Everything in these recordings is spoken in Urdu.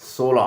16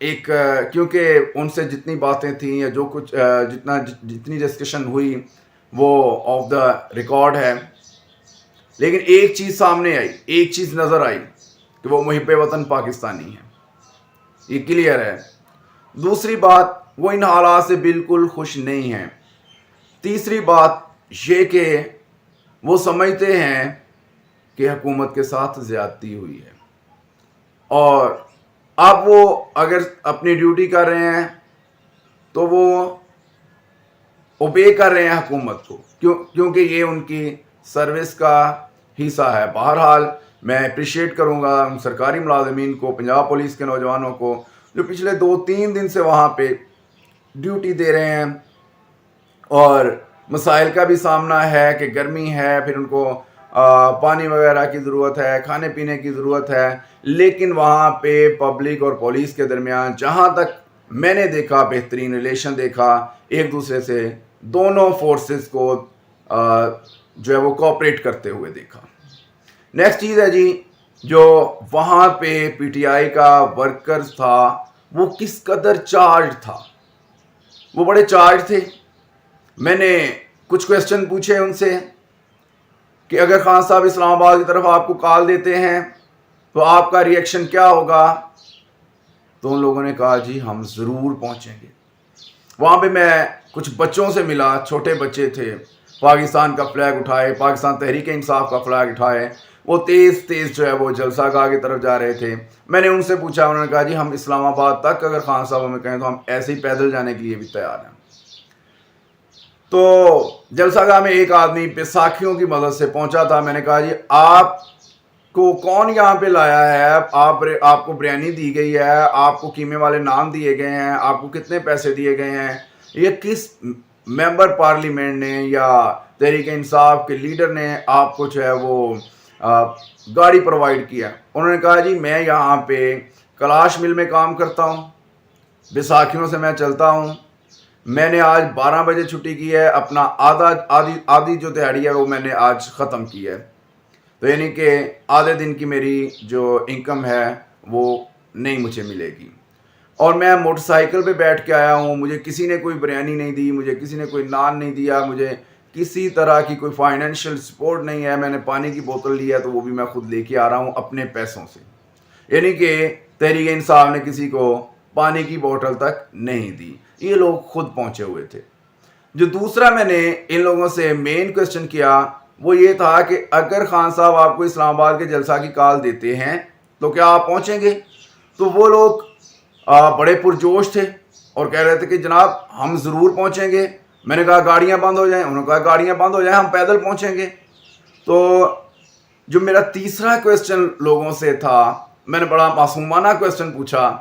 ایک کیونکہ ان سے جتنی باتیں تھیں یا جو کچھ جتنی ڈسکشن ہوئی وہ آف دا ریکارڈ ہے، لیکن ایک چیز سامنے آئی، ایک چیز نظر آئی کہ وہ محب وطن پاکستانی ہے، یہ کلیئر ہے۔ دوسری بات، وہ ان حالات سے بالکل خوش نہیں ہیں۔ تیسری بات یہ کہ وہ سمجھتے ہیں کہ حکومت کے ساتھ زیادتی ہوئی ہے، اور اب وہ اگر اپنی ڈیوٹی کر رہے ہیں تو وہ اوبے کر رہے ہیں حکومت کو، کیونکہ یہ ان کی سروس کا حصہ ہے۔ بہرحال میں اپریشیٹ کروں گا ان سرکاری ملازمین کو، پنجاب پولیس کے نوجوانوں کو جو پچھلے 2-3 دن سے وہاں پہ ڈیوٹی دے رہے ہیں، اور مسائل کا بھی سامنا ہے کہ گرمی ہے، پھر ان کو پانی وغیرہ کی ضرورت ہے، کھانے پینے کی ضرورت ہے، لیکن وہاں پہ پبلک اور پولیس کے درمیان جہاں تک میں نے دیکھا بہترین ریلیشن دیکھا، ایک دوسرے سے دونوں فورسز کو جو ہے وہ کوآپریٹ کرتے ہوئے دیکھا۔ نیکسٹ چیز ہے جی، جو وہاں پہ پی ٹی آئی کا ورکرز تھا وہ کس قدر چارج تھا، وہ بڑے چارج تھے۔ میں نے کچھ کویسچن پوچھے ان سے کہ اگر خان صاحب اسلام آباد کی طرف آپ کو کال دیتے ہیں تو آپ کا ریئیکشن کیا ہوگا، تو ان لوگوں نے کہا جی ہم ضرور پہنچیں گے۔ وہاں پہ میں کچھ بچوں سے ملا، چھوٹے بچے تھے، پاکستان کا فلیگ اٹھائے، پاکستان تحریک انصاف کا فلیگ اٹھائے، وہ تیز تیز جو ہے وہ جلسہ گاہ کی طرف جا رہے تھے۔ میں نے ان سے پوچھا، انہوں نے کہا جی ہم اسلام آباد تک اگر خان صاحب ہمیں کہیں تو ہم ایسے ہی پیدل جانے کے لیے بھی تیار ہیں۔ تو جلسہ گاہ میں ایک آدمی بیساکھیوں کی مدد سے پہنچا تھا۔ میں نے کہا جی آپ کو کون یہاں پہ لایا ہے، آپ کو بریانی دی گئی ہے، آپ کو قیمے والے نان دیے گئے ہیں، آپ کو کتنے پیسے دیے گئے ہیں، یہ کس ممبر پارلیمنٹ نے یا تحریک انصاف کے لیڈر نے آپ کو جو ہے وہ گاڑی پرووائڈ کیا؟ انہوں نے کہا جی میں یہاں پہ کلاش مل میں کام کرتا ہوں، بیساکھیوں سے میں چلتا ہوں، میں نے آج 12 بجے چھٹی کی ہے، اپنا آدھی جو دیہڑی ہے وہ میں نے آج ختم کی ہے، تو یعنی کہ آدھے دن کی میری جو انکم ہے وہ نہیں مجھے ملے گی، اور میں موٹر سائیکل پہ بیٹھ کے آیا ہوں، مجھے کسی نے کوئی بریانی نہیں دی، مجھے کسی نے کوئی نان نہیں دیا، مجھے کسی طرح کی کوئی فائنینشیل سپورٹ نہیں ہے، میں نے پانی کی بوتل لی ہے تو وہ بھی میں خود لے کے آ رہا ہوں اپنے پیسوں سے، یعنی کہ تحریک انصاف نے کسی کو پانی کی بوتل تک نہیں دی، یہ لوگ خود پہنچے ہوئے تھے۔ جو دوسرا میں نے ان لوگوں سے مین کویسچن کیا وہ یہ تھا کہ اگر خان صاحب آپ کو اسلام آباد کے جلسہ کی کال دیتے ہیں تو کیا آپ پہنچیں گے؟ تو وہ لوگ بڑے پرجوش تھے اور کہہ رہے تھے کہ جناب ہم ضرور پہنچیں گے۔ میں نے کہا گاڑیاں بند ہو جائیں، انہوں نے کہا گاڑیاں بند ہو جائیں، ہم پیدل پہنچیں گے۔ تو جو میرا تیسرا کویسچن لوگوں سے تھا، میں نے بڑا معصومانہ کویسچن پوچھا،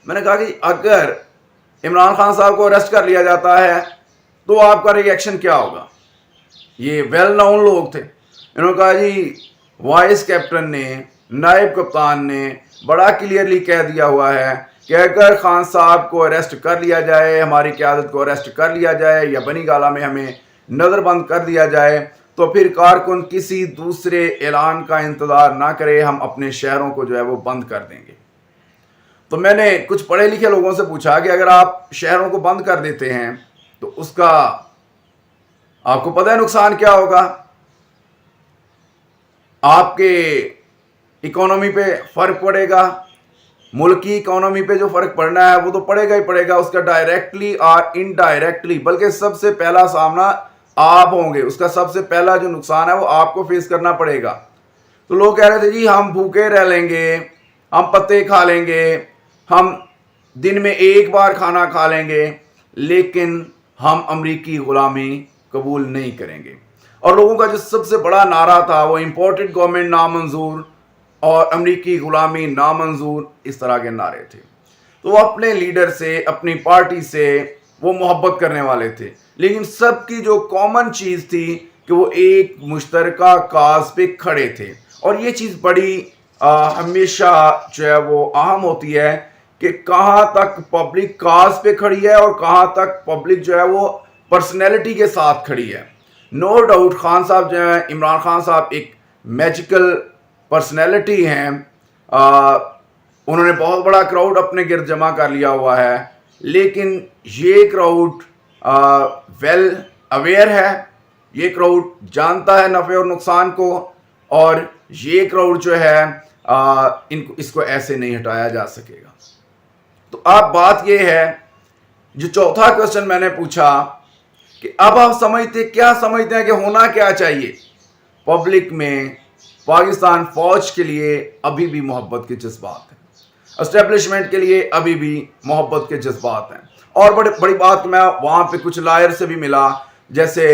میں نے کہا کہ اگر عمران خان صاحب کو اریسٹ کر لیا جاتا ہے تو آپ کا ریئیکشن کیا ہوگا؟ یہ ویل نون لوگ تھے۔ انہوں نے کہا جی وائس کیپٹن نے، نائب کپتان نے بڑا کلیئرلی کہہ دیا ہوا ہے کہ اگر خان صاحب کو اریسٹ کر لیا جائے، ہماری قیادت کو اریسٹ کر لیا جائے یا بنی گالہ میں ہمیں نظر بند کر دیا جائے تو پھر کارکن کسی دوسرے اعلان کا انتظار نہ کرے، ہم اپنے شہروں کو جو ہے وہ بند کر دیں گے۔ تو میں نے کچھ پڑھے لکھے لوگوں سے پوچھا کہ اگر آپ شہروں کو بند کر دیتے ہیں تو اس کا آپ کو پتہ ہے نقصان کیا ہوگا؟ آپ کے اکانومی پہ فرق پڑے گا، ملک کی اکانومی پہ جو فرق پڑنا ہے وہ تو پڑے گا ہی پڑے گا، اس کا ڈائریکٹلی اور انڈائریکٹلی، بلکہ سب سے پہلا سامنا آپ ہوں گے، اس کا سب سے پہلا جو نقصان ہے وہ آپ کو فیس کرنا پڑے گا۔ تو لوگ کہہ رہے تھے جی ہم بھوکے رہ لیں گے، ہم پتے کھا لیں گے، ہم دن میں ایک بار کھانا کھا لیں گے، لیکن ہم امریکی غلامی قبول نہیں کریں گے۔ اور لوگوں کا جو سب سے بڑا نعرہ تھا وہ امپورٹڈ گورنمنٹ نامنظور اور امریکی غلامی نامنظور، اس طرح کے نعرے تھے۔ تو وہ اپنے لیڈر سے، اپنی پارٹی سے وہ محبت کرنے والے تھے، لیکن سب کی جو کامن چیز تھی کہ وہ ایک مشترکہ کاز پہ کھڑے تھے۔ اور یہ چیز بڑی ہمیشہ جو ہے وہ اہم ہوتی ہے کہ کہاں تک پبلک کاز پہ کھڑی ہے اور کہاں تک پبلک جو ہے وہ پرسنالٹی کے ساتھ کھڑی ہے۔ نو ڈاؤٹ خان صاحب جو ہیں، عمران خان صاحب ایک میجیکل پرسنالٹی ہیں، انہوں نے بہت بڑا کراؤڈ اپنے گرد جمع کر لیا ہوا ہے، لیکن یہ کراؤڈ ویل اویئر ہے، یہ کراؤڈ جانتا ہے نفع اور نقصان کو، اور یہ کراؤڈ جو ہے اس کو ایسے نہیں ہٹایا جا سکے گا۔ تو اب بات یہ ہے، جو چوتھا کوسچن میں نے پوچھا کہ اب آپ کیا سمجھتے ہیں کہ ہونا کیا چاہیے؟ پبلک میں پاکستان فوج کے لیے ابھی بھی محبت کے جذبات ہیں، اسٹیبلشمنٹ کے لیے ابھی بھی محبت کے جذبات ہیں۔ اور بڑی بات، میں وہاں پہ کچھ لائر سے بھی ملا، جیسے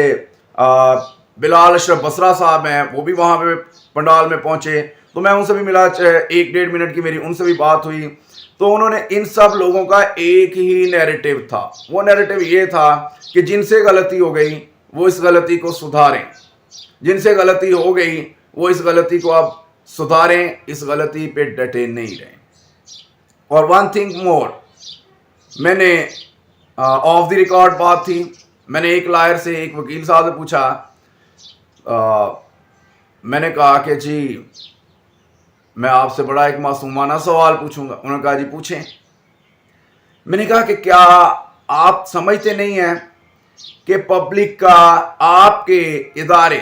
بلال اشرف بصرہ صاحب ہیں، وہ بھی وہاں پہ پنڈال میں پہنچے، تو میں ان سے بھی ملا، 1-1.5 منٹ کی میری ان سے بھی بات ہوئی۔ تو انہوں نے ان سب لوگوں کا ایک ہی نیریٹو تھا، وہ نیریٹو یہ تھا کہ جن سے غلطی ہو گئی وہ اس غلطی کو سدھاریں، جن سے غلطی ہو گئی وہ اس غلطی کو اب سدھاریں، اس غلطی پہ ڈٹے نہیں رہیں۔ اور ون تھنگ مور، میں نے آف دی ریکارڈ بات تھی، میں نے ایک لائر سے، ایک وکیل صاحب سے پوچھا، میں نے کہا کہ جی میں آپ سے بڑا ایک معصومانہ سوال پوچھوں گا۔ انہوں نے کہا جی پوچھیں۔ میں نے کہا کہ کیا آپ سمجھتے نہیں ہیں کہ پبلک کا آپ کے ادارے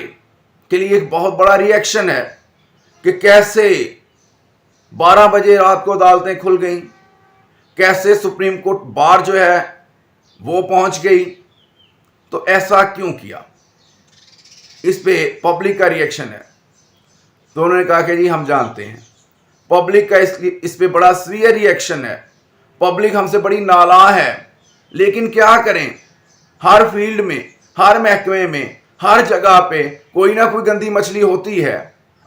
کے لیے ایک بہت بڑا ری ایکشن ہے کہ کیسے 12 بجے رات کو عدالتیں کھل گئیں، کیسے سپریم کورٹ بار جو ہے وہ پہنچ گئی، تو ایسا کیوں کیا؟ اس پہ پبلک کا ری ایکشن ہے۔ تو انہوں نے کہا کہ جی ہم جانتے ہیں، پبلک کا اس پہ بڑا سویئر ری ایکشن ہے، پبلک ہم سے بڑی نالاں ہے، لیکن کیا کریں، ہر فیلڈ میں، ہر محکمے میں، ہر جگہ پہ کوئی نہ کوئی گندی مچھلی ہوتی ہے۔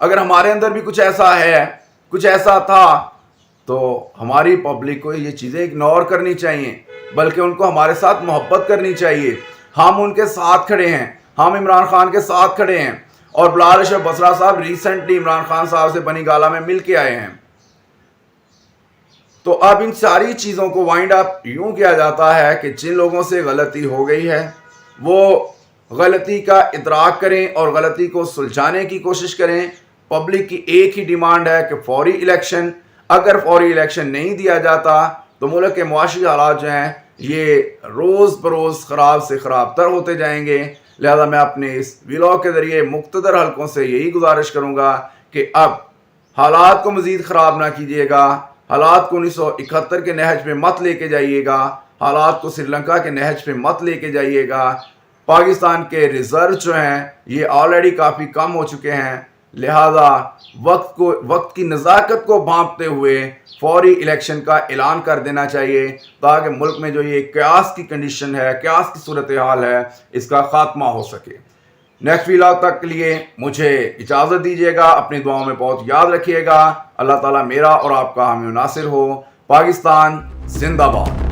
اگر ہمارے اندر بھی کچھ ایسا ہے، کچھ ایسا تھا، تو ہماری پبلک کو یہ چیزیں اگنور کرنی چاہیے، بلکہ ان کو ہمارے ساتھ محبت کرنی چاہیے۔ ہم ان کے ساتھ کھڑے ہیں، ہم عمران خان کے ساتھ کھڑے ہیں، اور بلال اشرف بصرہ صاحب ریسنٹلی عمران خان صاحب سے بنی گالہ میں مل کے آئے ہیں۔ تو اب ان ساری چیزوں کو وائنڈ اپ یوں کیا جاتا ہے کہ جن لوگوں سے غلطی ہو گئی ہے وہ غلطی کا ادراک کریں اور غلطی کو سلجھانے کی کوشش کریں۔ پبلک کی ایک ہی ڈیمانڈ ہے کہ فوری الیکشن، اگر فوری الیکشن نہیں دیا جاتا تو ملک کے معاشی حالات جو ہیں یہ روز بروز خراب سے خراب تر ہوتے جائیں گے۔ لہذا میں اپنے اس ویلاگ کے ذریعے مقتدر حلقوں سے یہی گزارش کروں گا کہ اب حالات کو مزید خراب نہ کیجیے گا، حالات کو 1971 کے نہج پہ مت لے کے جائیے گا، حالات کو سری لنکا کے نہج پہ مت لے کے جائیے گا۔ پاکستان کے ریزرو جو ہیں یہ آلریڈی کافی کم ہو چکے ہیں، لہذا وقت کی نزاکت کو بھانپتے ہوئے فوری الیکشن کا اعلان کر دینا چاہیے، تاکہ ملک میں جو یہ قیاس کی کنڈیشن ہے، قیاس کی صورتحال ہے، اس کا خاتمہ ہو سکے۔ نیکسٹ ویلاگ تک کے لیے مجھے اجازت دیجیے گا، اپنی دعاؤں میں بہت یاد رکھیے گا۔ اللہ تعالیٰ میرا اور آپ کا حامی و ناصر ہو۔ پاکستان زندہ باد۔